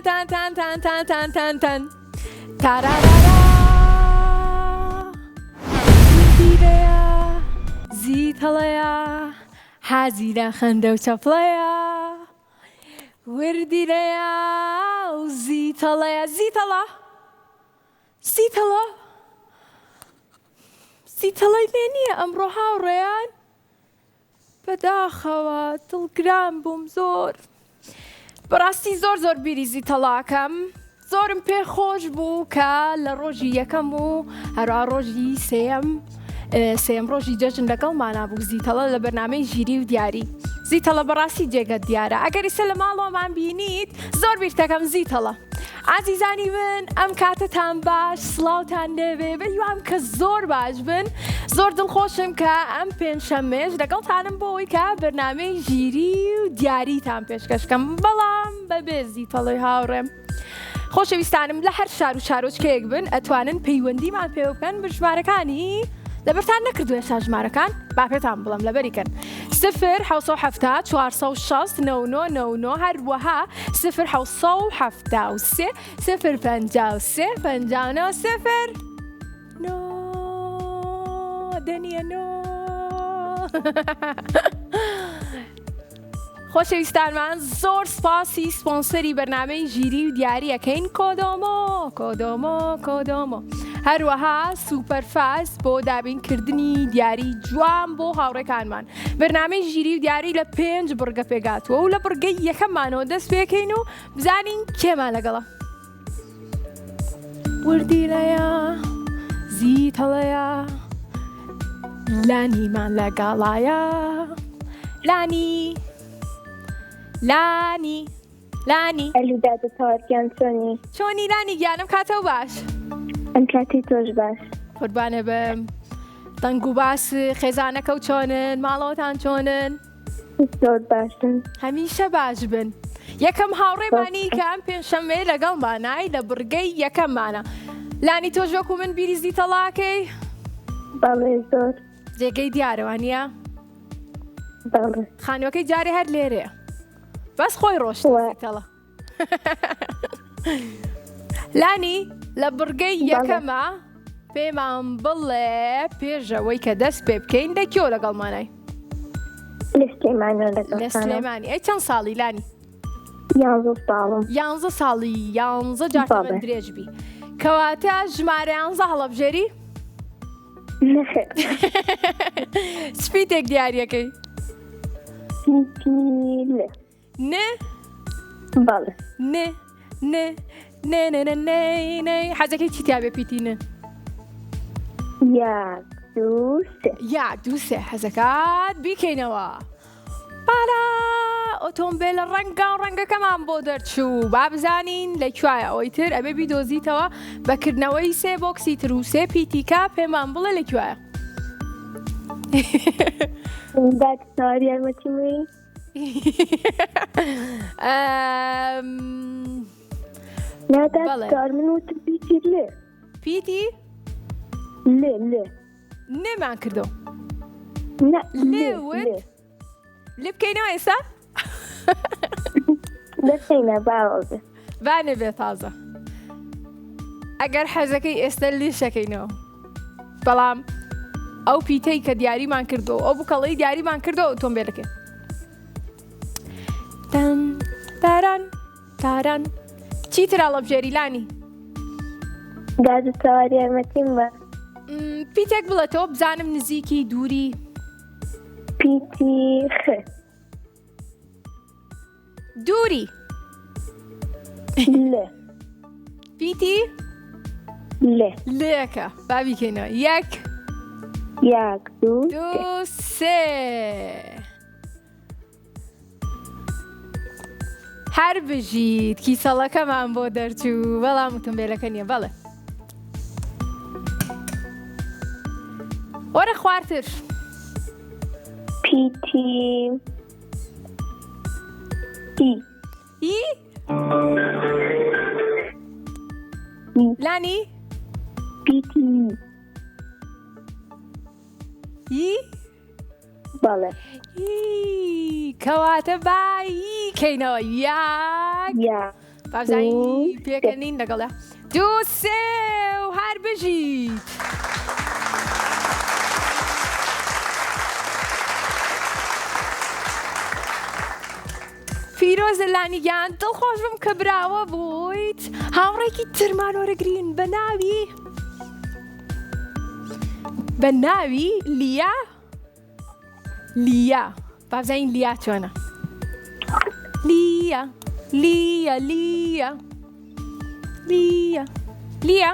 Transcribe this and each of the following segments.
تان تان تان تان تان تان تان تارارارا وردیرەیە زیت هەڵەیە حەزیرە خەندە و چەپڵەیە وردیرەیە و زیت هەڵەیە زیت هەڵە زیت هەڵە زیت هەڵەی لێ نییە ئەمڕۆ هاوڕێیان بەداخەوە دڵگران بووم زۆر بەڕاستی زۆر زۆر بیری زیت هەڵاکەم زۆرم پێ خۆش بوو کە لە ڕۆژی یەکەم و هەروە ڕۆژی سێم ڕۆژی جەژن لەگەڵمانە بوو زیت هەڵە لە بەرنامەی ژیری و دیاری زیت هەڵە بەڕاستی جێگەت دیارە ئەگەر ئیسە لە ماڵەوەمان بینیت زۆر بیرتەکەم زیت هەڵە عزیزانی من ئەم کاتتان باش سڵاوتان دەبێ بەیوام کە زۆر باش بن زۆر دڵخۆشم کە ئەم پێنجشەممێش لەگەڵتانم بۆی کە بەرنامەی ژیری و دیاریتان پێشکەشکەم بەڵام بەبێ زیت هەڵەی هاوڕێم خۆشەویستانم لە هەر شار و شارۆچکەیەک بن ئەتوانن پەیوەندیمان پێ بکەن بە ژمارەکانی لەبەرتان نەکردو ێستا ژمارەکان با پێتان بڵم لەبەریکەن 0 460 99 هەروەها 0 773 0 53 59 0 دەنیە خۆشەویستانمان زۆر سپاسی سپۆنسەری بەرنامەی ژیری و دیاریەکەین کۆدۆمۆ هەروەها سوپەرفاز بۆ دابینکردنی دیاری جوان بۆ هاوڕێکانمان بەرنامەی ژیری و دیاری لە 5 بڕگە پێگاتووە و لە بڕگەی یەکەممانەوە دەست پێکەین و بزانین کێمان لەگەڵە وردیرەیە زیت هەڵەیە لانیمان لەگەڵایە لانی ئەلیدادە تاوەرگیان چۆنی لانی گیانم کاتەو باش ئەم کاتی تۆش باش قوربانە بم دەنگ و باس خێزانەکە و چۆنن ماڵەوەتان چۆنن زۆر باشن هەمیشە باش بن یەکەم هاوڕێمانی کە ئەم پێنجشەممێ لەگەڵمانای لە بڕگەی یەکەممانە لانی تۆش وەکو من بیری زیت هەڵاکەی بەڵێ زۆر جێگەی دیارەوانە بەڵێ خانووەکەی جارێ هەر لێرەیە بەس خۆی ڕۆشتەڵە لانی لە بڕگەی یەکەمە پێمان بڵێ پێشەوەی کە دەست پێ بکەین دەکیۆ لەگەڵمانای لە سلێمانی ئەی چەند ساڵی لانی 11 ساڵی 11 جاتەمە درێژبی کەواتە ژمارە 11 هەڵەبژێری سپیتێک دیاریەکەی نه حەزەکەی چی تیا بێ پیتینە یاک دوو سێ حەزەکات بیکەینەوە بالا ئۆتۆمبیلە ڕەنگە و ڕەنگەکەمان بۆ دەرچوو با بزانین لەکوایە ئەوەی تر ئەبێ بیدۆزیتەوە بەکردنەوەی 3 بۆکسی تر و 3 پیتیکا پێمان بڵێ لەکوایە پیتی نێمان کردو لێوت لێ بکەینەوە ئێستا بانێ بێ تازە ئەگەر حەزەکەی ئێستا لێشەکەینەوە بەڵام ئەو پیتەی کە دیاریمان کردو ئەو بکەڵەی دیاریمان کردو ئۆتۆمبیلەکە تاران چیتر هەڵەبژێری لانی گازە سەواری یارمەتیم بە پیتێک بڵێتەوە بزانم نزیکی دووری پیتی دووری پیتی لێکە بابیکەینەوە یەک دوو سێ هەر بژیت کیسەڵەکەمان بۆ دەرچوو بەڵام ئۆتۆمبیلەکە نییە بەڵێ وەرە خوارتر پیتی لانی پیتی بەڵێ کەواتە بایی کەینەوە یاک بابزانی پێکەنین لەگەڵە 2-3 و هەر بژیت. فیرۆز لانیگیان دڵخۆش بووم کە براوە بوویت. هاوڕێکی ترمان وەرەگرین بە ناوی لیا. لیا بابزین لیا چۆنە؟ لیا لیا لیا لیا لیا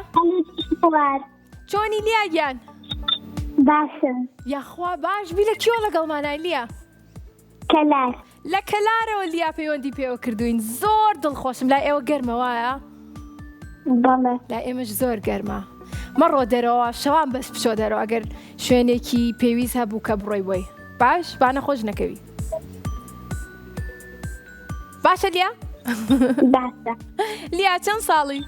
چۆنی لیا گیان؟ باشم. یاخوا باش بی لە کیۆ لەگەڵمانای لیا؟ کەلار. لە کەلارەوە لیا پەیوەندی پێوە کردوین. زۆر دڵخۆشم. لای ئێوە گەرمە وایە؟ بەڵێ. لای ئێمەش زۆر گەرمە. مەڕۆ دەرەوە شەوان بەس بچۆ دەرەوە ئەگەر شوێنێکی پێویست هەبوو کە بڕۆی بۆی. باش با نەخۆش نەکەوی. باشە لیا؟ باشە. لیا چەند ساڵی؟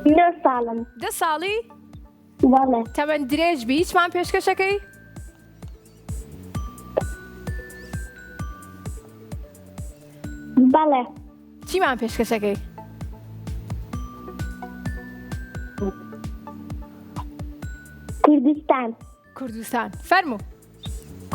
9 ساڵم. 10 ساڵی؟ بەڵێ. تەمەەن درێژ بی هیچمان پێشکەشەکەی؟ بەڵێ. چیمان پێشکەشەکەی؟ کوردستان فەرموو.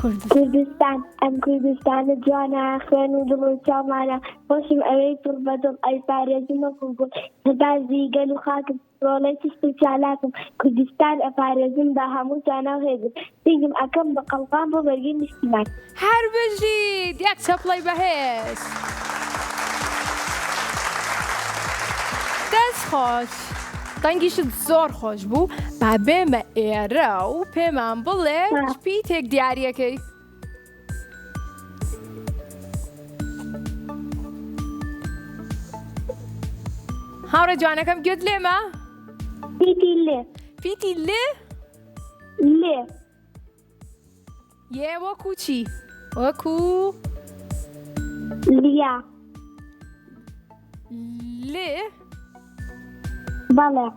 کوردستان ئەم کوردستانە جوانە خوێن و دڵ و چاومانە خۆشم ئەوەی پڕ بەدڵ ئەی پارێزمەکم بوو هەبازی گەل و خاکم ڕۆڵەی تشت و چالاکم کوردستان ئەپارێزم بە هەموو جانا و هێزم سینگم ئەکەم بە قەڵقان بۆ بەرگی نیشتیمان. هەر بژیت یەک چەپڵەی بەهێز. دەست خۆش. دەنگیشت زۆر خۆش بوو. با بێمە ئێرە و پێمان بڵێ پیتێک دیاریەکەی. هاوڕێ جوانەکەم گوێت لێمە؟ پیتی لێ. پیتی لێ؟ لێ. یێ وەکو چی؟ وەکو لیا. لێ؟ بەڵێ.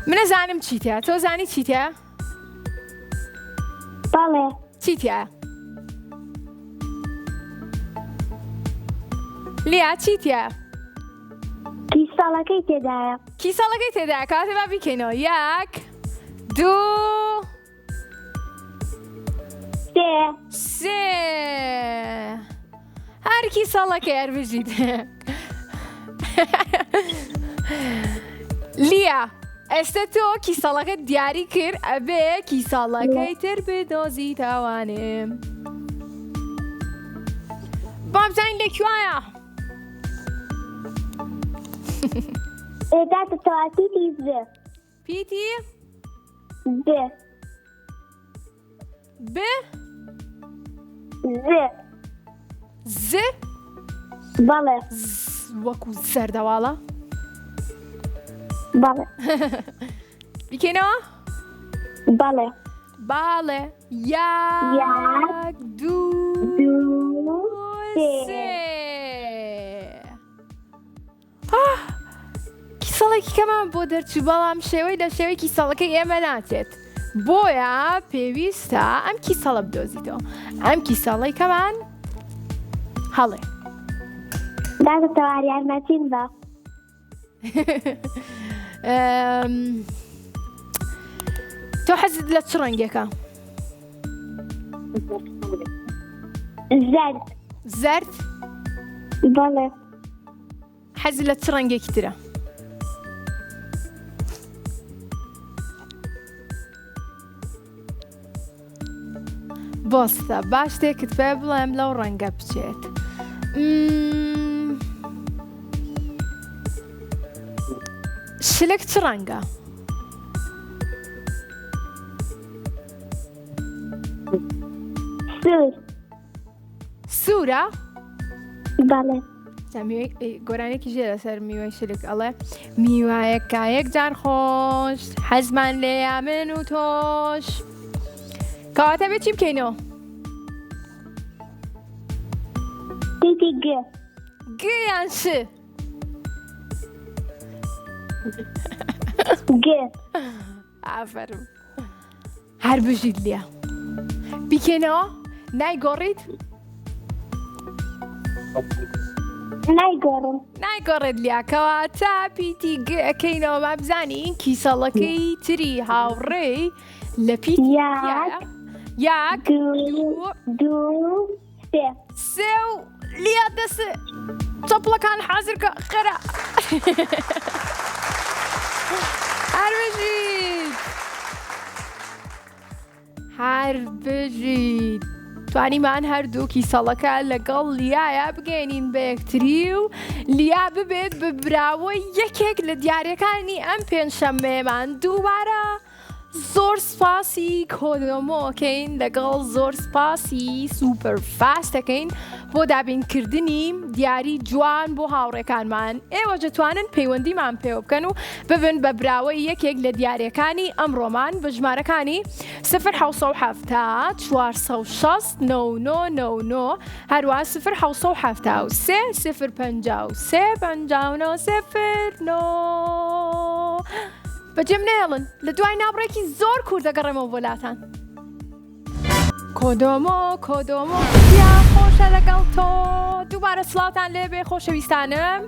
منە زانم چیتە. تۆ زانی چیتە؟ بەڵێ. چیتە؟ لیا چیتە؟ کیسەڵەکەی تێدایە. کیسەڵەکەی تێدایە. کاتێ با بیکەینەوە. 1 2 3 هەر کیسەڵەکەی هەر بژیت. لیا ئێستا تۆ کیسەڵەکەت دیاری کرد ئەبێ کیسەڵەکەی تر بدۆزی تاوانێم. بابزین لەکوایە؟ ئێداتە تەواتی زێ. پیتی؟ زێ. ب؟ زێ. ز؟ بەڵێ. وەکو سەردەواڵە؟ بەڵێ. بیکەینەوە؟ بەڵێ. باڵێ. 1 2 3 کیسەڵێکی کەمان بۆ دەرچوو بەڵام شێوەی لە شێوەی کیسەڵەکەی ئێمە ناچێت. بۆیە پێویستە ئەم کیسەڵە بدۆزیتەوە. ئەم کیسەڵەی کەمان هەڵێ. داگە تەواریان مەچین بە. تۆ حەزت لە چ ڕەنگێکە؟ زەرد. زەرد؟ بەڵێ. حەزت لە چ ڕەنگێکی ترە؟ بۆستە باش تێکت پێ بڵێم لەو ڕەنگە بچێت. شلک چ ڕەنگە؟ سوور. سوورە؟ بەڵێ. گۆرانێکی ژێ لەسەر میوەی شلک ئەڵێ میوایەکە یەکجار خۆش حەزمان لێیە من و تۆش. کەواتە بێ چی بکەینەوە؟ پیتی گێ. گیان ش؟ گێ. ئافەرم. هەر بژیت لێ. بیکەینەوە؟ نایگۆڕیت؟ نایگۆڕم. نایگەڕێت لیاکەوە تا پیتی ئەەکەینەوە با بزانین کیسەڵەکەی تری هاوڕێی لە پیتی یاک دوو سێ و لیا دەست چەپڵەکان حازرکە خێرا هەر بژیت توانیمان هەردوو کیسەڵەکە لەگەڵ لیایە بگەێنین بە یەکتری و لیا ببێت ببراوە یەکێک لە دیارەکانی ئەم پێنجشەممەیەمان دووبارە زۆر سپاسی کۆدۆمۆکەین لەگەڵ زۆر سپاسی سوپەر فاستەکەین بۆ دابینکردنی دیاری جوان بۆ هاوڕێکانمان ئێوە دەتوانن پەیوەندیمان پێوە بکەن و ببن بە براوەی یەکێک لە دیارەکانی ئەمڕۆمان بە ژمارەکانی 1970 460 9999 هەروە 1970 053 59 09 بەجێم نێڵن لە دوای ناوڕێکی زۆر کورد دەگەڕێمەوە بۆلاتان کۆدۆمۆ یا خۆشە لەگەڵ تۆ دووبارە سڵاتان لێبێ خۆشەویستانم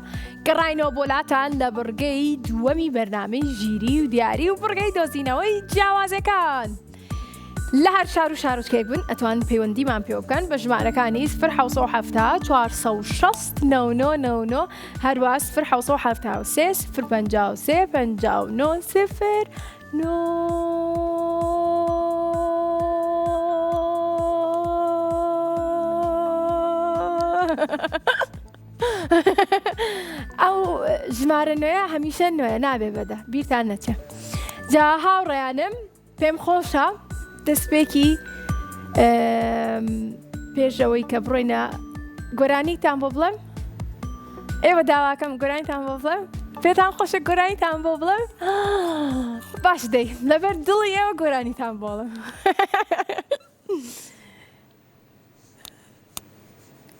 گەڕاینەوە بۆلاتان لە بڕگەی دووەمی بەرنامەی ژیری و دیاری و بڕگەی دۆزینەوەی جیاوازەکان لە هەر شار و شارۆچکێک بن ئەتوان پەیوەندیمان پێوە بکەن بە ژمارەکانی 1970 460 9999 هەروە 1970 053 59 ئەو ژمارە نوێیە هەمیشە نوێە نابێ بەدە بیرتان نەچێ جا هاوڕێیانم پێم خۆشە دەستپێکی پێشەوەی کە بڕۆینە گۆرانیتان بۆ بڵێم ئێوە داواکەم گۆرانیتان بۆ بڵێم پێتان خۆشە گۆرانیتان بۆ بڵێم باش دەی لەبەر دڵی ئێوە گۆرانیتان بۆڵم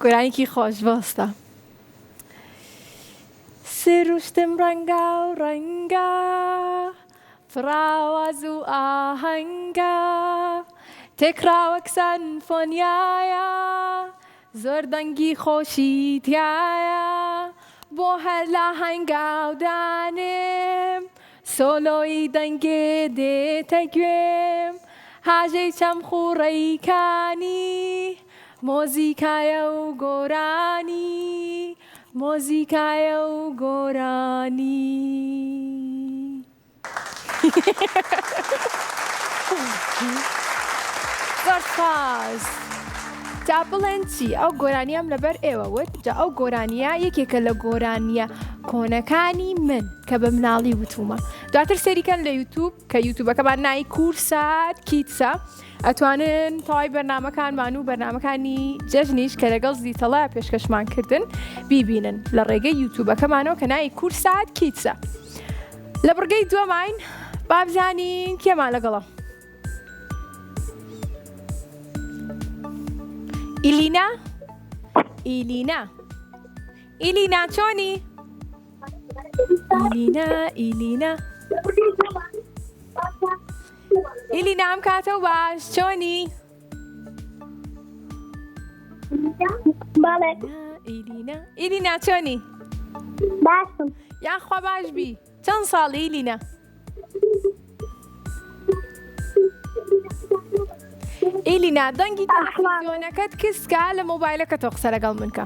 گۆرانێکی خۆش بەستە سروشتم ڕەنگا و ڕەنگا فراواز و ئاهەنگە تێکراوەک سەنفۆنیایە زۆر دەنگی خۆشی تایە بۆ هەر لە هەنگاودانێم سۆلۆی دەنگێ دێتە گوێم هاژەی چەم خوڕەیکانی مۆزیکایە و گۆرانی مۆزیکایە و گۆرانی زۆر سپاس جا بڵێن چی ئەو گۆرانیام لەبەر ئێوە وت جا ئەو گۆرانیە یەکێکە لە گۆرانیە کۆنەکانی من کە بە مناڵی وتومە دواتر سەریکەن لە یوتیوب کە یوتیوبەکەمان ناوی کورسات کیتسە ئەتوانن تەواوی بەرنامەکانمان و بەرنامەکانی جەژنیش کە لەگەڵ زیتەڵە پێشکەشمان کردن بیبینن لە ڕێگەی یوتیوبەکەمانەوە کە ناوی کورسات کیتسە لە بڕگەی دووەماین با بزانین کێمان لەگەڵە ئیلینا چۆنی؟ ئیلینا ئەم کاتە و باش چۆنی؟ بەڵێ ئیلینا چۆنی؟ باشم یاخوا باش بی چەند ساڵی ئیلینا؟ ئیلینا دەنگی تەلەڤیزیۆنەکەت کسکە لە مۆبایلەکەتەوە قسە لەگەڵ من کە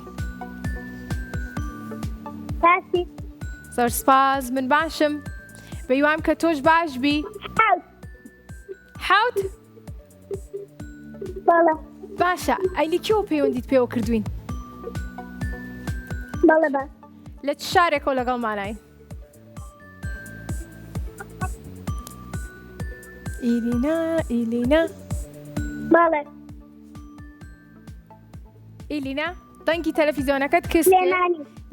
باسی زۆر سپاس من باشم بەیوام کە تۆش باش بی حەوت بەڵێ باشە ئەیلی کێوە پەیوەندیت پێوە کردوین بەڵێ باش لە چ شارێکەوە لەگەڵ مانای ئیلینا بەڵێ ئیلینا دەنگی تەلەڤیزیۆنەکەت کەس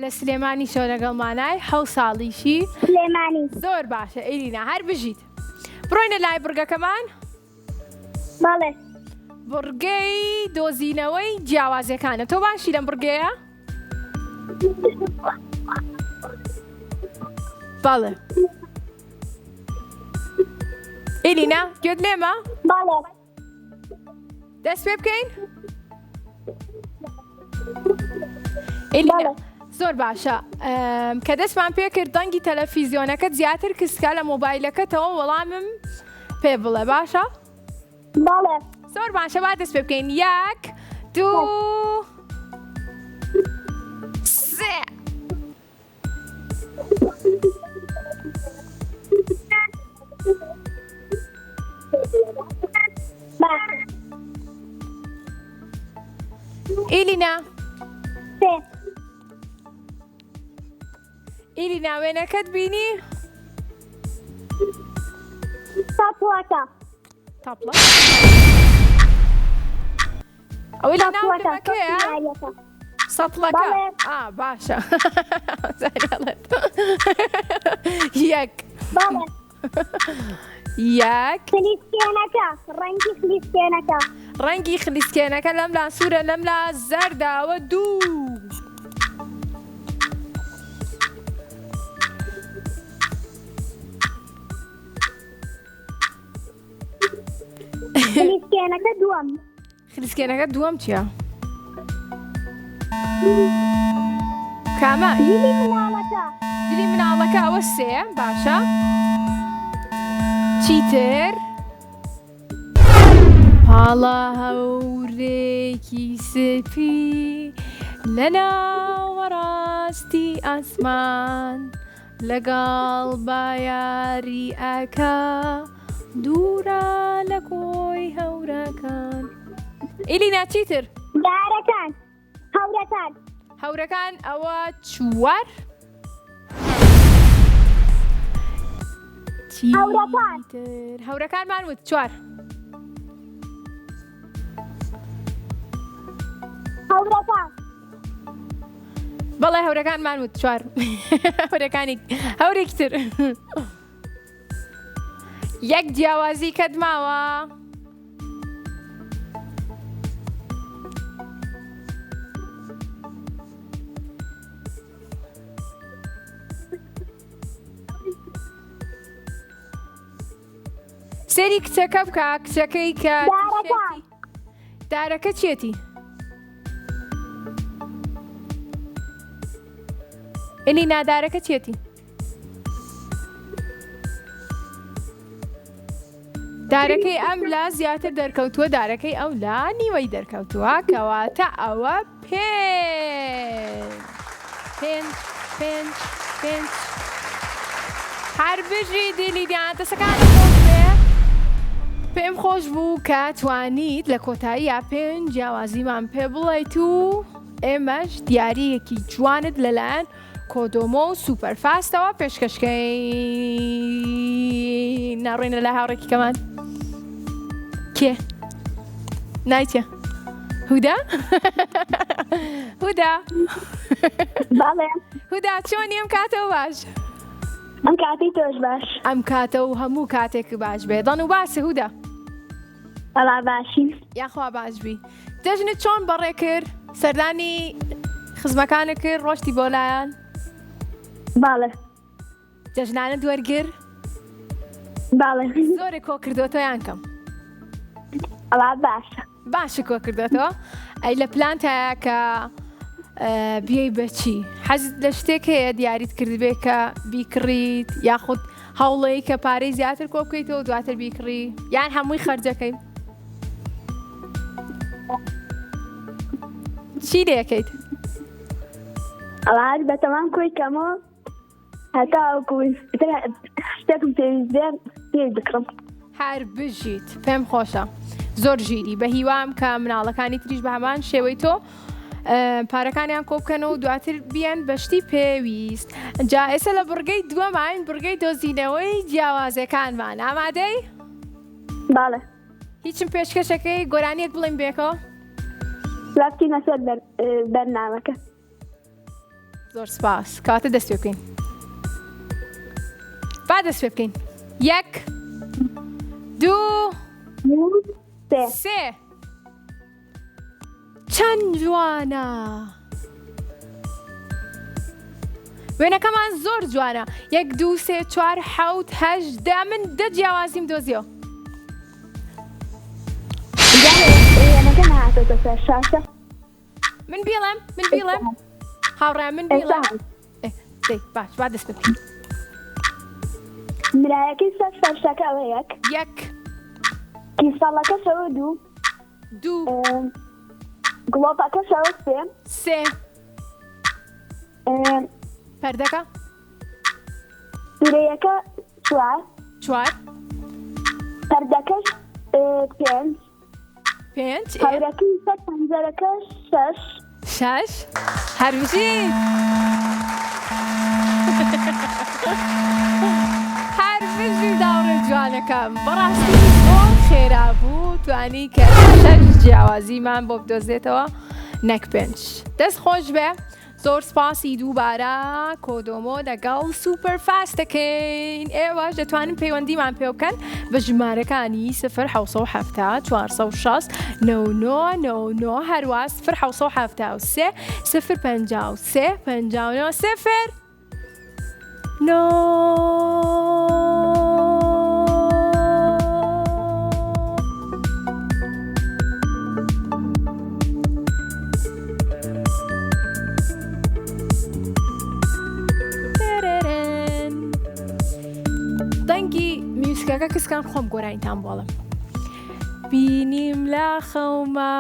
لە سلێمانی شەو لەگەڵ مانای 7 ساڵیشی سلێمانی زۆر باشە ئیلینا هەر بژیت بڕۆینە لای بڕگەکەمان بەڵێ بڕگەی دۆزینەوەی جیاوازەکانە تۆ باشی لەم بڕگەیە بەڵێ ئیلینا گوێت لێمە بەڵێ دەست پێ بکەین ئێلینا زۆر باشە کە دەستمان پێ کرد دەنگی تەلەڤیزیۆنەکەت زیاتر کەسکە لە مۆبایلەکەتەوە وەڵامم پێ بڵێ باشە؟ بەڵێ زۆر باشە با دەست پێ بکەین 1 2 3 ئێلینا ئێلینا وێنەکەت بینی؟ تاپڵەکە تاپڵە ئەوەی لە ناوەکەیە؟ سەتڵەکە باشە زانیڵێت 1 بەڵێ 1 خلیسکێنەکە ڕەنگی خلیسکێنەکە ڕەنگی خلیسکێنەکە لەم لا سوورە لەم لا زەرداوە 2 خلیسکێنەکە دووەم خلیسکێنەکە دووەم چییە؟ کامە جلی مناڵەکە جلی مناڵەکە ئەوە 3 باشە چیتر؟ پاڵە هەورێکی سپی لە ناوەڕاستی ئاسمان لەگەڵ بایاری ئەکا دوورە لە کۆی هەورەکان ئێلینا چیتر؟ دارەکان هەورەکان هەورەکان ئەوە 4 هەورەکان هەورەکانمان وت 4 هەورەکان بەڵێ هەورەکانمان وت 4 هەورەکانی هەورێکی تر 1 جیاوازی کەت ماوە سێری کچەکە بکە کچەکەی کە دارەکە چێتی؟ ئێلینا دارەکە چێتی؟ دارەکەی ئەم لا زیاتر دەرکەوتووە دارەکەی ئەو لا نیوەی دەرکەوتووە کەواتە ئەوە 5 هەر بژی دیلیدیان دەسەکان خۆش بێ پێم خۆش بوو کە توانیت لە کۆتاییە 5 جیاوازیمان پێ بڵێیت و ئێمەش دیارییەکی جوانت لەلایەن کۆدۆمۆ و سوپەرفاستەوە پێشکەشکەی ناڕۆینە لە هاوڕێکی کەمان کێ؟ نایتە هودا؟ هودا بەڵێ هودا چۆنی ئەم کاتەوە باش؟ ئەم کاتی تۆش باش ئەم کاتە و هەموو کاتێک باش بێ دەن و باسە هودا ئەڵا باشی یاخوا باش بی دەژنت چۆن بەڕێ کرد سەردانی خزمەکانە کرد ڕۆشتی بۆ لایەن بەڵێ جەژنانە دووەرگر بەڵێ زۆرێ کۆ کردوتەوە یان کەم ئەڵا باشە باشە کۆ کردوێتەوە ئەی لە پلانت هەیە کە بیەی بەچی حەزت لە شتێک هەیە دیاریت کردبێ کە بیکڕیت یاخود هەوڵەیە کە پارەی زیاتر کۆ بکەیتەوە دواتر بیکڕی یان هەمووی خەرجەکەی چی دەکەیت؟ ئەڵا بەتەمام کۆی کەمەوە هەتاوەکو شتێکم پێویست پێ بکڕم هەر بژیت پێم خۆشە زۆر ژیری بە هیوام کە مناڵەکانی تریش بە هەمان شێوەی تۆ پارەکانیان کۆ بکەن و دواتر بیان بەشتی پێویست جا ئێستا لە بڕگەی دووەمان بڕگەی دۆزینەوەی جیاوازەکانمان ئامادەی؟ بەڵێ هیچم پێشکەشەکەی گۆرانیەک بڵێم بێکەوە؟ لاستینە سەر بەرنامەکە زۆر سپاس کاتە دەست پێ بکەین با دەست پێ بکەین 1 2 3 چەند جوانە وێنەکەمان زۆر جوانە 1 2 3 4 7 8 10 من 10 جیاوازیم دۆزیەوە وێنەکە نهاتۆتە سەر شاشە من بیڵێم هاوڕێ من بیڵێ دەی باش با دەست بکەین ملایەکەی سەر فەرشەکە ئەوە یەک کیسەڵەکە شەوە دوو گڵۆپەکە شەوە سێ پەردەکە سورەیەکە چوار پەردەکەش پێنج هەورەکەی سەر پەنجەرەکە شەش هەربژیت هەربژی داوڕێ جوانەکەم بەڕاستی زۆر خێرا بوو توانی کە شەش جیاوازیمان بۆ بدۆزێتەوە نەک پێنج دەست خۆش بێ زۆر سپاسی دووبارە کۆدۆمۆ لەگەڵ سوپەر فاست دەکەین ئێوەش دەتوانن پەیوەندیمان پێ بکەن بە ژمارەکانی 0 460 99 هەروە 0 7 0 کەکە کەسکان خۆم گۆرانیتان بۆڵم بینیم لە خەومە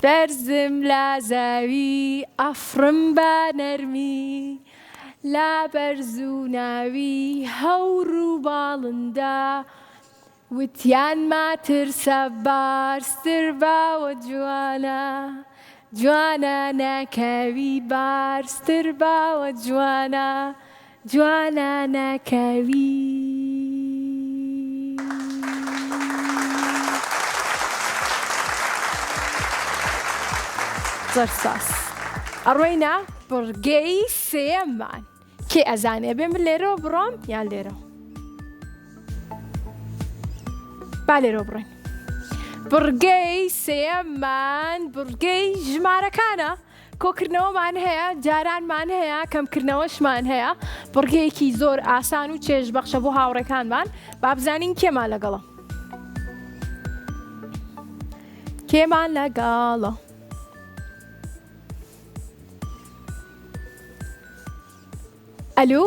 بەرزم لە زاوی ئەفرم بە نەرمی لا بەرز و ناوی هەور و باڵندا وتیان ماترسە بارستر باوە جوانە جوانە ناکەوی بارستر باوە جوانە ناکەوی زۆر ساس ئەڕۆینە بڕگەی سێمان کێ ئەزانێ بێ من لێرەوە بڕۆم یان لێرەوە با لێرەوە بڕۆین بڕگەی سێمان بڕگەی ژمارەکانە کۆکردنەوەمان هەیە جارانمان هەیە کەمکردنەوەشمان هەیە بڕگەیەکی زۆر ئاسان و چێژبەخشە بۆ هاوڕێکانمان با بزانین کێمان لەگەڵە ئەلو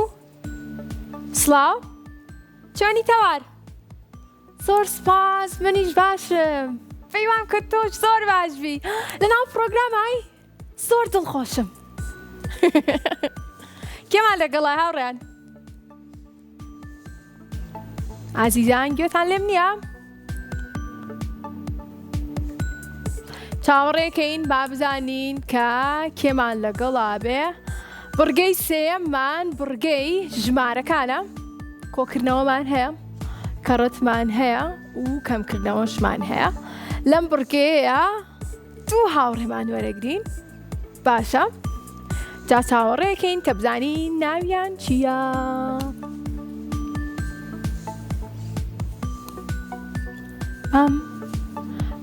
سڵاو چۆنی تەوار زۆر سپاس منیش باشم پێیوان کرد تۆش زۆر باشبی لەناو پرۆگرامای زۆر دڵخۆشم کێمان لەگەڵە هاوڕێیان ئازیزان گوێتان لێم نییە چاوەڕێکەین با بزانین کە کێمان لەگەڵا بێ بڕگەی سێمان بڕگەی ژمارەکانە کۆکردنەوەمان هەیە کەڕەتمان هەیە و کەمکردنەوەشمان هەیە لەم بڕگەیە دوو هاوڕێمان وەرەگرین باشە جا چاوەڕێکەین کە بزانین ناویان چییە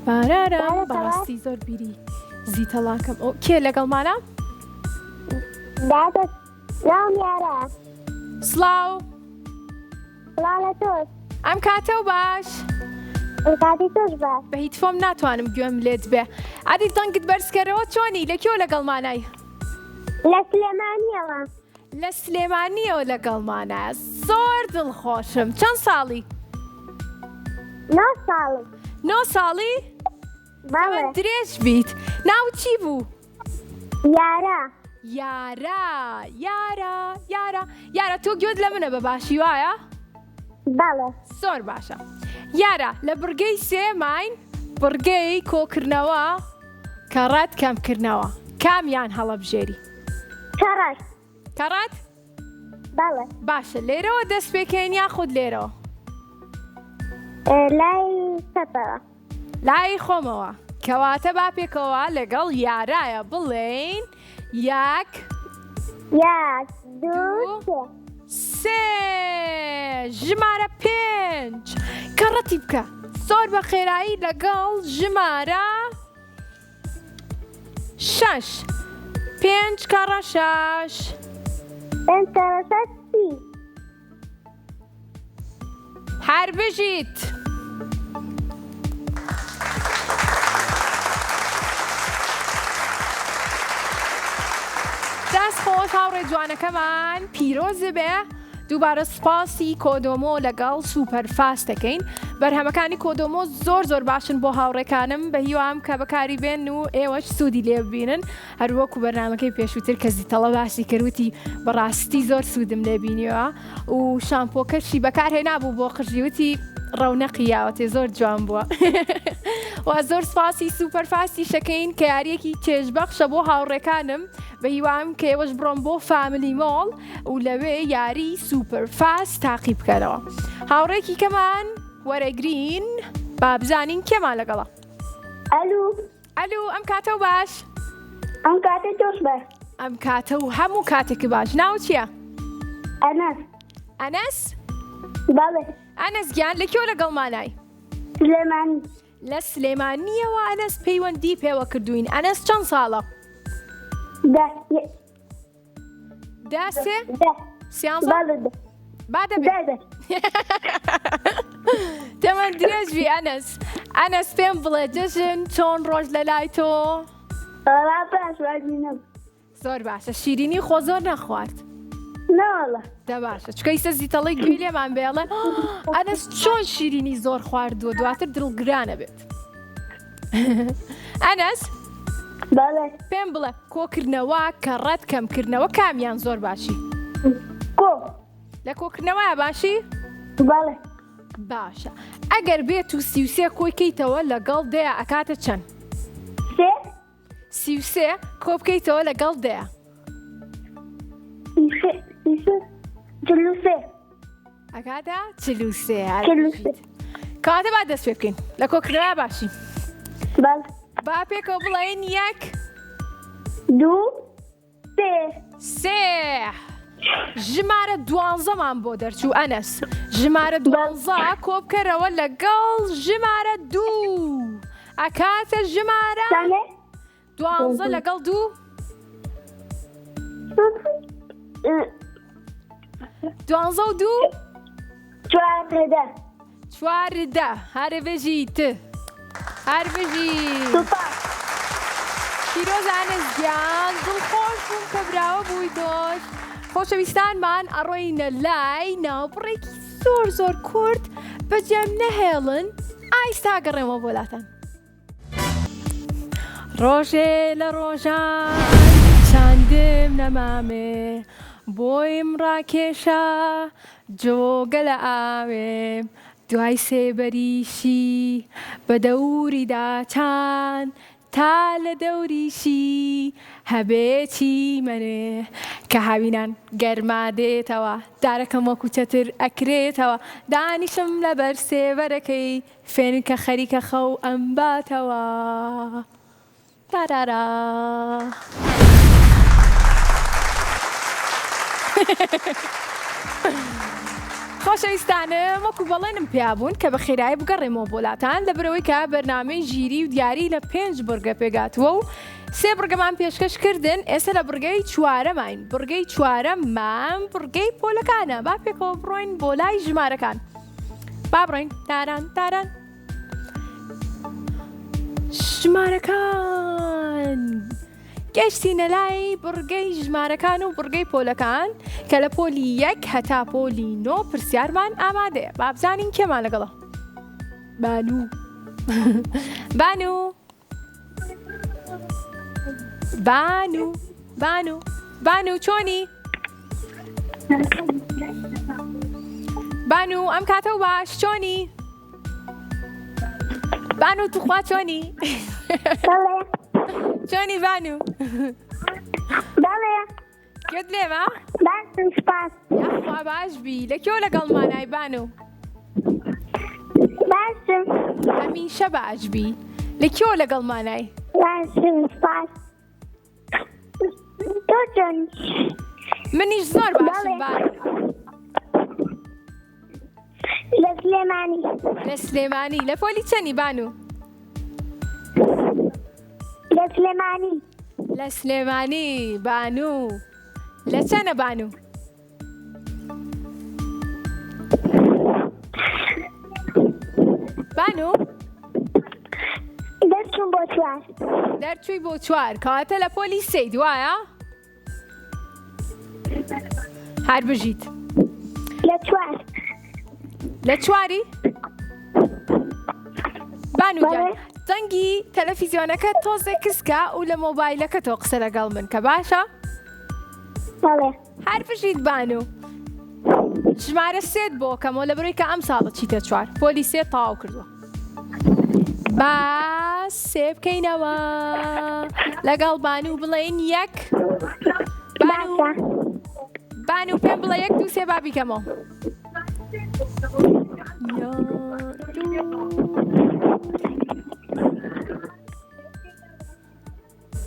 بارارم بەڕاستی زۆر بیری زیتەڵاکەم ئەو کێ لەگەڵمانە سلام یارە سڵاو سڵاو لە تۆش ئەم کاتە و باش کاتی تۆش باش بە هیچ فۆم ناتوانم گوێم لێت بێ ئادی دەنگت بەرزکەرەوە چۆنی لەکێوە لەگەڵمانای لە سلێمانیەوە لە سلێمانیەوە لەگەڵمانە زۆر دڵخۆشم چەند ساڵی 9 ساڵی ئەمە درێژ بیت ناو چی بوو یارە تۆ گوێت لە منە بە باشی وایە زۆر باشە یارە لە بڕگەی سێماین بڕگەی کۆکردنەوە کەڕەت کەمکردنەوە کامیان هەڵەبژێری کەڕەت باشە لێرەوە دەست پێکەین یاخود لێرەوە لای خۆمەوە کەواتە با پێکەوە لەگەڵ یارایە بڵێین یەک دوو سێ ژمارە 5 کەڕەتی بکە زۆر بە خێرایی لەگەڵ ژمارە 6 5 کەڕە 6 هەر بژیت خۆش هاوڕێ جوانەکەمان پیرۆز بێ دووبارە سپاسی کۆدۆمۆ لەگەڵ سوپەر فاست دەکەین بەرهەمەکانی کۆدۆمۆ زۆر باشن بۆ هاوڕێکانم بە هیوام کە بەکاری بێن و ئێوەش سوودی لێ ببینن هەروەکو بەرنامەکەی پێشووتر کە زیتەڵە باسی کردوتی بەڕاستی زۆر سوودم لێ بینیەوە و شامپۆکەشی بەکارهێنا بوو بۆ قژیوتی ڕەونەقی یاوەتێ زۆر جوان بووە و زۆر سپاسی سوپەر فاستی شەکەین کە یاریەکی چێژبەخشە بۆ هاوڕێکانم بە هیوام کە ئێوەش بڕۆم بۆ فامیلی مۆڵ و لەوێ یاری سوپەر فاست تاقی بکەنەوە هاوڕێکی کەمان وەرەگرین با بزانین کێمان لەگەڵە ئەلو ئەم کاتە و باش ئەم کاتە تۆش باش ئەم کاتە و هەموو کاتێکی باش ناو چییە؟ ئەنەس؟ بەڵێ ئەنەس گیان لەکێوە لەگەڵمانای؟ سلێمانی لە سلێمانیەوە ئەنەس پەیوەندی پێوە کردوین ئەنەس چەند ساڵە؟ دا سێ؟ سیان ساڵ؟ با دەبێت تەمەن درێژبی ئەنەس پێم بڵێ جەژن چۆن ڕۆژ لە لای تۆ؟ زۆر باشە شیرینی خۆ زۆر نەخوارد؟ ناوەڵە دە باشە چکە ئیسە زیتەڵی گوێ لێمان بێڵێ ئەنەس چۆن شیرینی زۆر خواردووە دواتر دڵگرانە بێت ئەنەس پێم بڵێ کۆکردنەوە کە ڕەت کەمکردنەوە کامیان زۆر باشی لە کۆکردنەوەیە باشی؟ باشە ئەگەر بێت و 33 کۆیکەیتەوە لەگەڵ دەیە ئەکاتە چەند؟ 33 کۆ بکەیتەوە لەگەڵ دەیە ئەکاتە 43 کاتە با دەست پێ بکەین لە کۆکردنەوە باشی با پێکەوە بڵێن 1 2 3 ژمارە 12مان بۆ دەرچوو ئەنەس ژمارە 12 کۆ بکەرەوە لەگەڵ ژمارە 2 ئەکاتە ژمارە 12 لەگەڵ 2 12 و 2 چواردە هەربژی پیرۆز ئەنەس گیان دڵخۆش بووم کە براوە بووی دۆش خۆشەویستانمان ئەڕۆینە لای ناوبڕێکی زۆر کورت بەجێم نەهێڵن ئایستا گەڕێمەوە بۆلاتان ڕۆژێ لە ڕۆژان چاندم نەمامێ بۆیم ڕاکێشە جۆگە لە ئاوێم دوای سێبەریشی بە دەوری داچان تا لە دەوریشی هەبێتی منێ کە هاوینان گەرما دێتەوە دارەکەم وەکو چەتر ئەکرێتەوە دانیشم لە بەر سێبەرەکەی فێنکە خەریکە خەو ئەمباتەوە تارارا خۆشەویستانم وەکو بەڵێنم پیابوون کە بە خێرایی بگەڕێمەوە بۆلاتان لە برەوەی کە بەرنامەی ژیری و دیاری لە 5 بڕگە پێگاتووە و 3 بڕگەمان پێشکەش کردن ئێستا لە بڕگەی چوارەماین بڕگەی چوارەممان بڕگەی پۆلەکانە با پێکەوە بڕۆین بۆ لای ژمارەکان با بڕۆین تاران ژمارەکان گەشتینە لای بڕگەی ژمارەکان و بڕگەی پۆلەکان کە لە پۆلی 1 هەتا پۆلی 9 پرسیارمان ئامادەیە با بزانین کێمان لەگەڵە بانو چۆنی؟ بانو ئەم کاتە و باش چۆنی؟ بانو توخوا چۆنی؟ چۆنی بانو؟ گوێت لێمە؟ یاخوا باش بی لەکێوە لەگەڵمانای بانو؟ هەمیشە باش بی لەکێوە لەگەڵمانای؟ منیش زۆر باشم بانو لە سلێمانی لە پۆلی چەنی بانو؟ لە سلێمانی بانو لە چەنە بانو؟ بانو؟ دەرچووی بۆ 4 کەواتە لە پۆلی 3 دوایە؟ هەر بژیت لە چوار لە چواری بانوجان بەڵێ. دەنگی تەلەڤیزیۆنەکە تۆزێ کسکە و لە مۆبایلەکە تۆ قسە لەگەڵ من کە باشە بەڵێ هەر بژیت بانو ژمارە سێت بۆ کەمەوە لە بەرەوەی کە ئەم ساڵە چیتە چوار پۆلی سێ تەواو کردووە با سێ بکەینەوە لەگەڵ بانو بڵێین یەک باشە بانو پێم بڵێ یەک دوو سێ با بیکەمەوە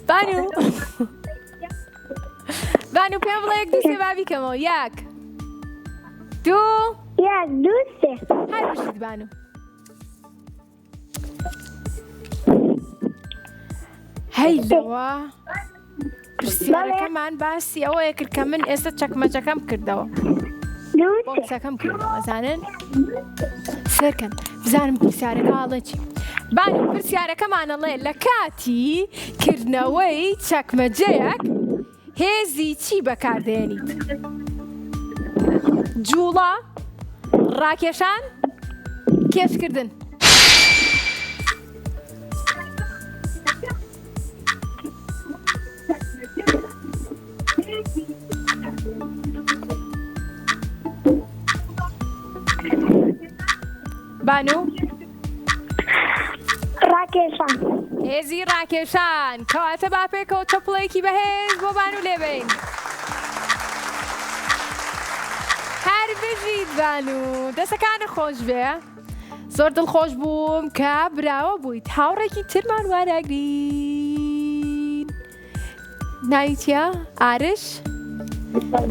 بانو بانو پێم بڵێ یەک دوو سێ با بیکەمەوە یەک دوو یەک دوو سێ هەر بژیت بانو هەی لەوە پرسیارەکەمان باسی ئەوەیە کرد کە من ئێستا چەکمەچەکەم کردەوە دوو سێ بۆکسەکەم کردەوە زانن سەرکەن بزانم پرسیارەکە هاڵە چی بانو پرسیارەکەمانەڵێ لە کاتی کردنەوەی چەکمەجەیەک هێزی چی بەکاردێنیت جوڵە ڕاکێشان کێشکردن بانو ڕاکێشان هێزی ڕاکێشان کەواتە با پێکەوە چەپڵێکی بەهێز بۆ بانو لێبین هەر بژیت بانو دەستەکانە خۆش بێ زۆر دڵخۆش بووم کە براوە بوویت هاوڕێکی ترمان وەرەگرین ناویتیە ئارش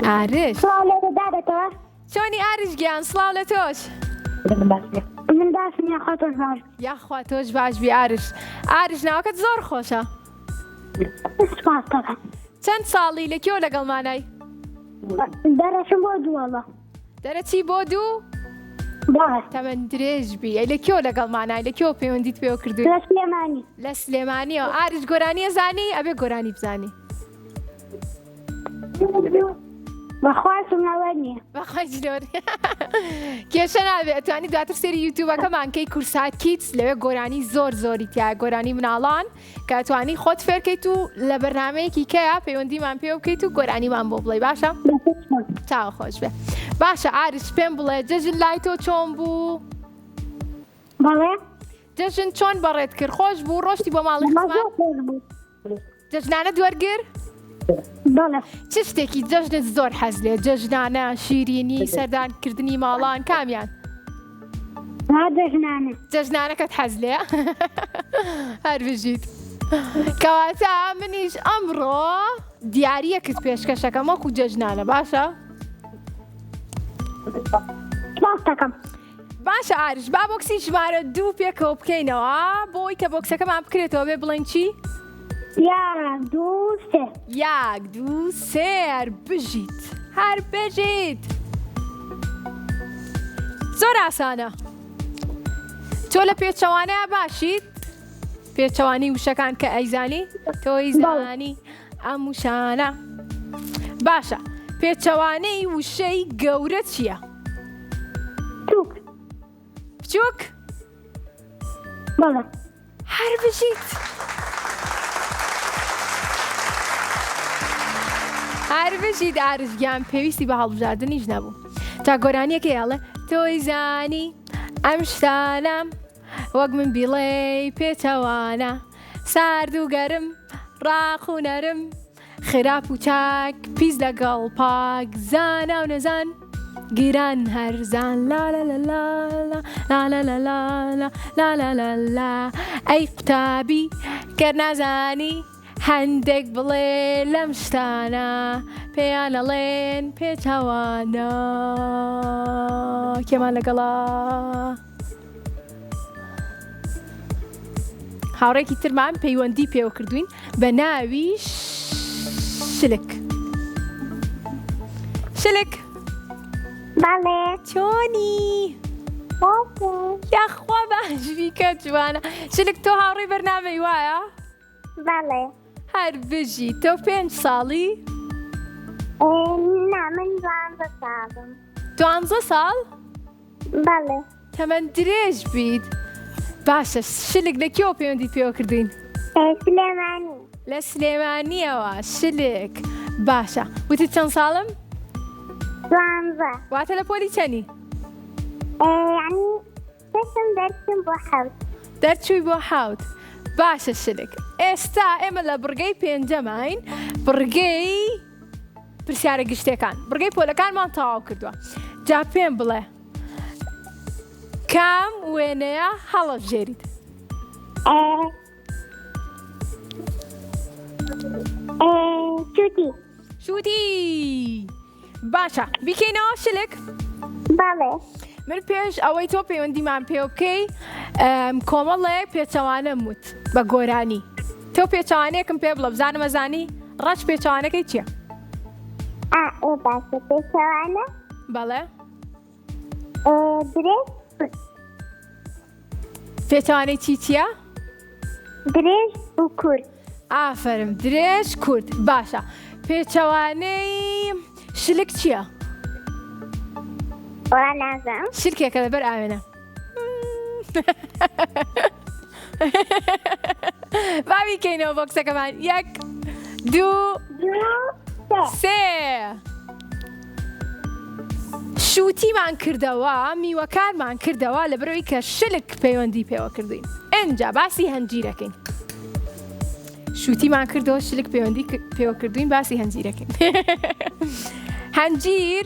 ئارش سڵاو لێرە دادەتەوە چۆنی ئارش گیان سڵاو لە تۆش من باشم یاخوا تۆش باش یاخوا تۆش باش بی ئارش ئارش ناوەکەت زۆر خۆشە سپاس دەکەم چەند ساڵی لە کێوە لەگەڵمانای دەرەچم بۆ دووەڵە دەرەچی بۆ دوو باش تەمەەن درێژ بی ئەی لە کێوە لەگەڵمانای لە کێوە پەیوەندیت پێوە کردووی لە سلێمانی لە سلێمانیەوە ئارش گۆرانیە زانی ئەبێ گۆرانی بزانی بەخواسم نەوە نییە بەخوای جلۆر کێشە نابێ ئەتوانی دواتر سێری یوتیوبەکەمان کەی کورسات کیتس لەوێ گۆرانی زۆر زۆری تایە گۆرانی مناڵان کە ئەتوانی خۆت فێرکەیت و لە بەرنمەیەکی کەیە پەیوەندیمان پێ بکەیت و گۆرانیمان بۆ بڵێ باشە چاوە خۆش بێ باشە ئارش پێم بڵێ جەژن لای تۆ چۆن بوو بەڵێ جەژن چۆن بەڕێت کرد خۆش بوو ڕۆشتی بۆ ماڵی خزمان جەژنانە دووەرگر بەڵێ چ شتێکی جەژنت زۆر حەز لێ جەژنانە شیرینی سەردانکردنی ماڵان کامیان دەژنانە جەژنانەکەت حەز لێ هەر بژیت کەواتە منیش ئەمڕۆ دیارەکەت پێشکەشەکەم وەکو جەژنانە باشە سپاس دەکەم باشە ئارش با بۆکسی ژمارە دوو پێکەوە بکەینەوە بۆی کە بۆکسەکەمان بکرێتەوە بێ بڵێن چی یەک دوو سێ یەک دوو سێ هەر بژیت هەر بژیت زۆر ئاسانە تۆ لە پێچەوانەیە باشیت پێچەوانی وشەکان کە ئەیزانی تۆی زانی ئەم وشانە باشە پێچەوانەی وشەی گەورە چییە توک بچووک بەڵێ هەر بژیت هەر بژیت ئارشگیان پێویستی بە هەڵبژاردنیش نەبوو تا گۆرانیەکە یاڵێ تۆی زانی ئەم شتانە وەک من بیڵێ پێچەوانە سارد و گەرم ڕاق و نەرم خراپ و چاک پیس لەگەڵ پاک زانە و نەزان گیران هەرزان لا لا لا لا لا لا لا لا لا لا لا ئەی قوتابی کە نازانی هەندێک بڵێ لەم شتانە پێیان ئەڵێن پێچەوانە کێمان لەگەڵا هاوڕێکی ترمان پەیوەندی پێوە کردوین بە ناوی شلک شلک بەڵێ چۆنی یاخوا باشبی کە جوانە شلک تۆ هاوڕێی بەرنامەی وایە بەڵێ هەر بژی تۆ 5 ساڵی نا ساڵم. 12 ساڵ؟ بەڵێ. تەمەەن درێژ بیت. باشە شلێک لە کێوە پەیوەندی پێوە کردوین؟ سلێمانی. لە سلێمانیەوە شلێک. باشە وتی چەند ساڵم؟ 12. واتە لە پۆلی چەنی؟ یعنی پێشم دەرچم بۆ 7. دەرچووی بۆ 7. باشە شلێک. ئێستا ئێمە لە بڕگەی پێنجەماین، بڕگەی پرسیارە گشتەکان. بڕگەی پۆلەکانمان تەواو کردووە. جا پێم بڵێ کام وێنەیە هەڵەبژێریت؟ شوتی. شوتی. باشە بیکەینەوە شلێک؟ بەڵێ. من پێش ئەوەی تۆ پەیوەندیمان پێ بکەی کۆمەڵێک پێچەوانەم وت بە گۆرانی. تۆ پێچەوانەیەکم پێ بڵە بزانم ئەزانی ڕەش پێچەوانەکەی چییە؟ باشە پێچەوانە؟ بەڵێ. درێژ. پێچەوانەی چییە؟ درێژ و کورد. ئافرم درێژ کورد. باشە پێچەوانەی شلک چییە؟ وڵا نازانم. شرکێکە لەبەر ئاوێنە. باویکەینەوە بۆ کسەکەمان. 1 2 3. شوتیمان کردەوە، میوەکانمان کردەوە لەبەرەوەی کە شلک پەیوەندی پێوە کردوین. ئەنجا باسی هەنجیرەکەین. شوتیمان کردەوە شلک پەیوەندی پێوە کردوین، باسی هەنجیرەکەین. هەنجیر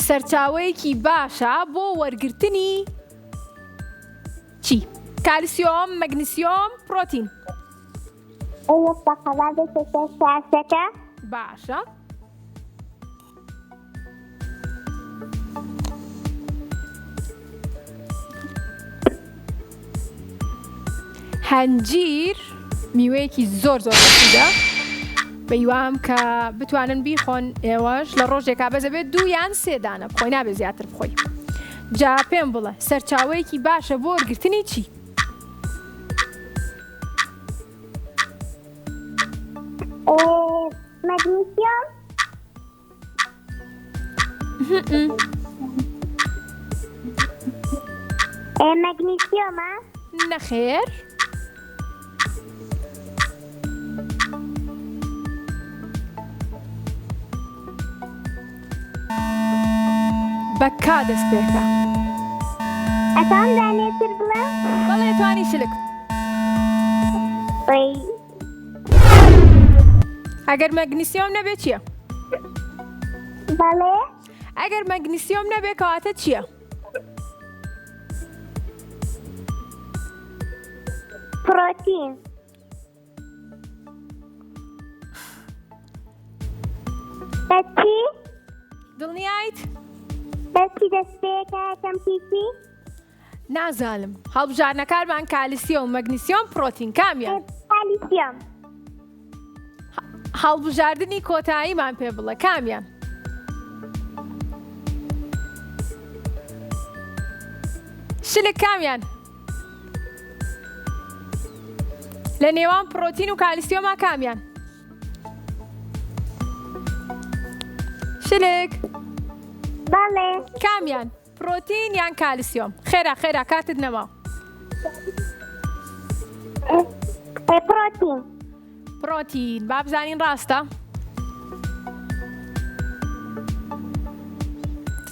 سەرچاوەیەکی باشە بۆ وەرگرتنی چی؟ کالسیۆم، مەگنیسیۆم، پرۆتین. بەقەڵا دەچێتە شاسەکە. باشە. هەنجیر میوەیەکی زۆر بەسیدە. بەیوام کە بتوانن بیخۆن ئێوەش لە ڕۆژێکا بەزە بێت 2 یان 3 دانە بخۆی، نابێت زیاتر بخۆی. جا پێم بڵێ سەرچاوەیەکی باشە بۆ وەرگرتنی چی؟ مەگنیسیۆم. مەگنیسیۆمە؟ نەخێر. بە کا دەست پێکە. ئەتان دانێتر بڵێ؟ بەڵێ توانی شلک. ئەگەر مەگنیسیۆم نەبێ چییە؟ بەڵێ. ئەگەر مەگنیسیۆم نەبێ کەواتە چییە؟ پرۆتین. دەچی؟ دڵنیایت؟ دەچی دەست پێکە یەکەم پیسی؟ نازانم. هەڵبژارنەکانمان کالسیۆم، مەگنیسیۆم، پرۆتین کامیان؟ کالیسیۆم. هەڵبژاردننی کۆتاییمان پێ بڵێ کامیان؟ شلک کامیان؟ لە نێوان پرۆتین و کالیسیۆما کامیان؟ شلک؟ بەڵێ. کامیان؟ پرۆتین یان کالیسیۆم؟ خێرا خێرا کاتت نەما. پرۆتین. پرۆتین. با بزانین ڕاستە؟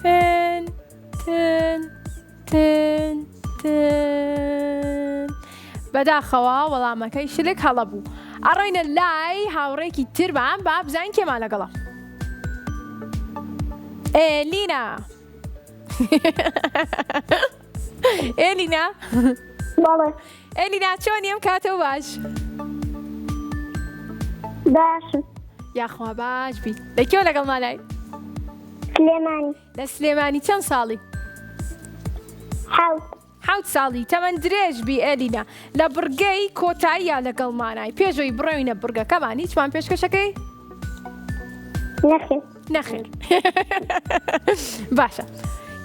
تن تن تن تن. بەداخەوە وەڵامەکەی شلک هەڵە بوو. ئەڕۆینە لای هاوڕێکی ترمان با بزانین کێمان لەگەڵە. ئێلینا. ئێلینا. بەڵێ. ئێلینا چۆنی ئەم کاتەوە باش؟ باشم. یاخوا باش بیت. لەکێوە لەگەڵ مالای؟ سلێمانی. لە سلێمانی چەند ساڵی؟ 7. 7 ساڵی. تەمەەن درێژ بی ئێلینا. لە بڕگەی کۆتاییە لەگەڵ مانای. پێشەوەی بڕۆینە بڕگەکەمان هیچمان پێشکەشەکەی؟ نەخێر. نەخێر. باشە.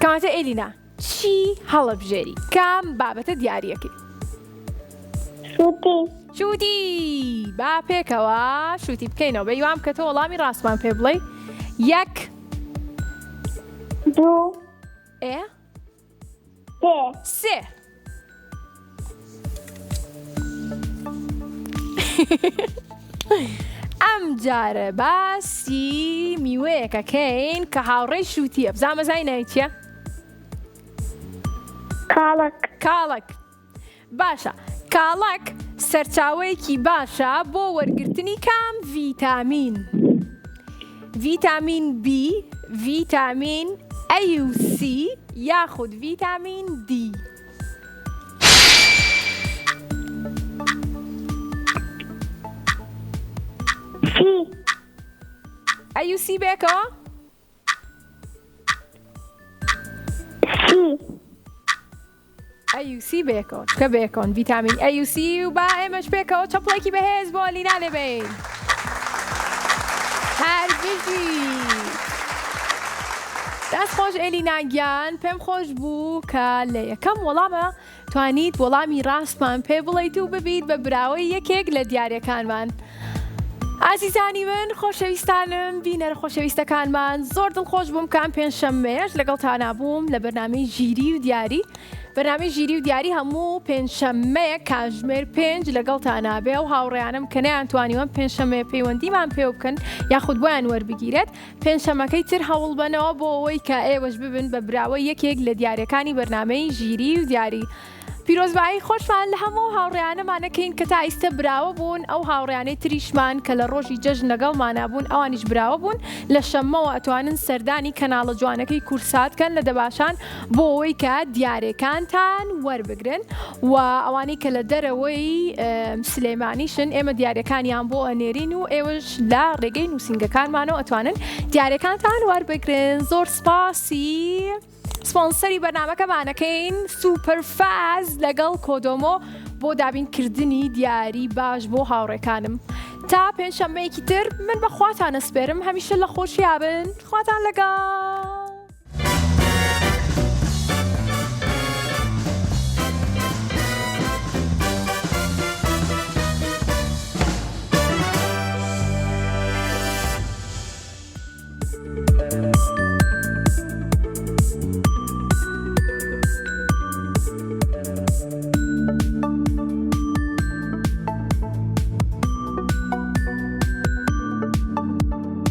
کەواتە ئێلینا چی هەڵەبژێری؟ کام بابەتە دیاریەکەی؟ شوتی. شوتی. با پێکەوە شوتی بکەینەوە. بەیوام کە تۆ وەڵامی ڕاستمان پێ بڵێ. 1 2 إيه 3 سێ ئەم جارە باسی میوەیەکەکەین کە هاوڕێی شووتیە بزانمە زای ناوی چییە؟ کاڵک باشە کاڵک سەرچاوەیەکی باشە بۆ وەرگرتنی کام ڤیتامین ڤیتامین B ڤیتامین A و C یاخود ڤیتامین D A و C بێکەوە A و C بێکەوە چکە بێکەوە ڤیتامین A و C و با ئێمەش بێکەوە چەپڵێکی بەهێز بۆ ئەلینا لێبین هەرگیزی دەست خۆش ئێلیناگیان پێم خۆش بوو کە لە یەکەم وەڵامە توانیت وەڵامی ڕاستمان پێ بڵیت و ببیت بە براوەی یەکێک لە دیارەکانمان ئازیزانی من خۆشەویستانم بینەرە خۆشەویستەکانمان زۆر دڵخۆش بووم کە ئەم پێنجشەممەیەش لەگەڵتان بووم لە بەرنامەی ژیری و دیاری بەرنامەی ژیری و دیاری هەموو پێنجشەممەیە کاتژمێر 5 لەگەڵتان بێ و هاوڕێیانم کە نەیانتوانیوە پێنجشەممەیە پەیوەندیمان پێ بکەن یاخود بۆیان وەربگیرێت پێنجشەممەکەی تر هەوڵ بنەوە بۆ ئەوەی کە ئێوەش ببن بە براوەی یەکێک لە دیارەکانی بەرنامەی ژیری و دیاری پیرۆزبایی خۆشمان لە هەموو هاوڕێیانەمانەکەین کە تا ئیستە براوە بوون ئەو هاوڕێیانەی تریشمان کە لە ڕۆژی جەژن لەگەڵمانە بوون ئەوانیش براوە بوون لە شەممەوە ئەتوانن سەردانی کەناڵە جوانەکەی کورساتکەن لە دەباشان بۆ ئەوەی کە دیارەکانتان وەربگرن و ئەوانەی کە لە دەرەوەی سلێمانیشن ئێمە دیارەکانیان بۆ ئەنێرین و ئێوەش لە ڕێگەی نووسنگەکانمانەوە ئەتوانن دیارەکانتان وەربگرن زۆر سپاسی سپۆنسەری بەرنامەکەمانەکەین سوپەرفاز لەگەڵ کۆدۆمۆ بۆ دابینکردنی دیاری باش بۆ هاوڕێکانم تا پێنجشەممەیەکی تر من بە خواتان ئەسپێرم هەمیشە لە خۆشیابن خواتان لەگەڵ